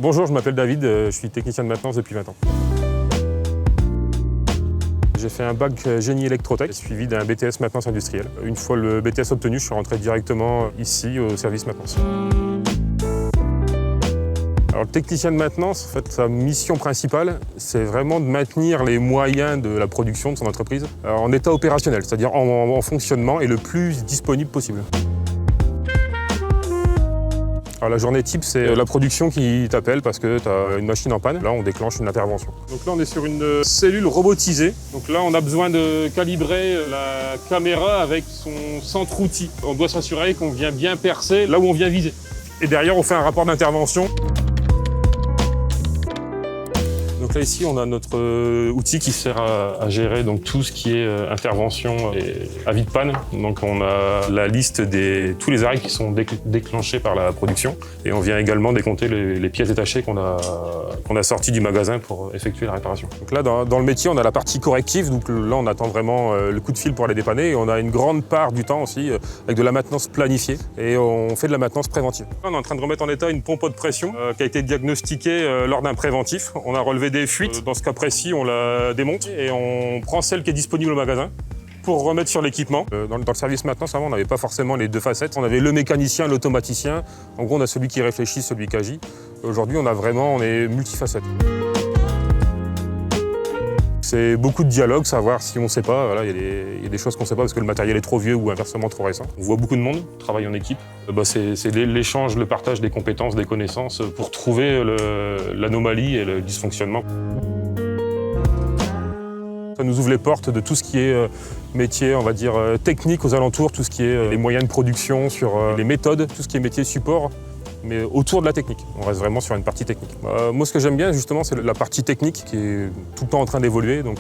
Bonjour, je m'appelle David, je suis technicien de maintenance depuis 20 ans. J'ai fait un bac génie électrotech suivi d'un BTS maintenance industrielle. Une fois le BTS obtenu, je suis rentré directement ici au service maintenance. Alors, le technicien de maintenance, en fait, sa mission principale, c'est vraiment de maintenir les moyens de la production de son entreprise en état opérationnel, c'est-à-dire en fonctionnement et le plus disponible possible. Alors, la journée type, c'est la production qui t'appelle parce que tu as une machine en panne. Là, on déclenche une intervention. Donc là, on est sur une cellule robotisée. Donc là, on a besoin de calibrer la caméra avec son centre-outil. On doit s'assurer qu'on vient bien percer là où on vient viser. Et derrière, on fait un rapport d'intervention. Donc là, ici, on a notre outil qui sert à gérer donc, tout ce qui est intervention et avis de panne. Donc on a la liste de tous les arrêts qui sont déclenchés par la production. Et on vient également décompter les pièces détachées qu'on a sorties du magasin pour effectuer la réparation. Donc là, dans le métier, on a la partie corrective. Donc là, on attend vraiment le coup de fil pour les dépanner. Et on a une grande part du temps aussi avec de la maintenance planifiée. Et on fait de la maintenance préventive. Là, on est en train de remettre en état une pompe haute pression qui a été diagnostiquée lors d'un préventif. On a relevé des fuites. Dans ce cas précis, on la démonte et on prend celle qui est disponible au magasin pour remettre sur l'équipement. Dans le service maintenance, avant, on n'avait pas forcément les deux facettes. On avait le mécanicien, l'automaticien. En gros, on a celui qui réfléchit, celui qui agit. Aujourd'hui, on est multifacette. C'est beaucoup de dialogue, savoir si on ne sait pas. Voilà, il y a des choses qu'on ne sait pas parce que le matériel est trop vieux ou inversement trop récent. On voit beaucoup de monde, travaille en équipe. C'est l'échange, le partage des compétences, des connaissances pour trouver l'anomalie et le dysfonctionnement. Ça nous ouvre les portes de tout ce qui est métier, on va dire, technique aux alentours, tout ce qui est les moyens de production, sur les méthodes, tout ce qui est métier support, mais autour de la technique. On reste vraiment sur une partie technique. Moi, ce que j'aime bien, justement, c'est la partie technique qui est tout le temps en train d'évoluer. Donc,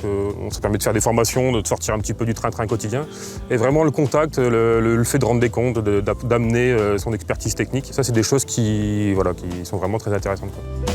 ça permet de faire des formations, de sortir un petit peu du train-train quotidien. Et vraiment, le contact, le fait de rendre des comptes, d'amener son expertise technique, ça, c'est des choses qui sont vraiment très intéressantes, quoi.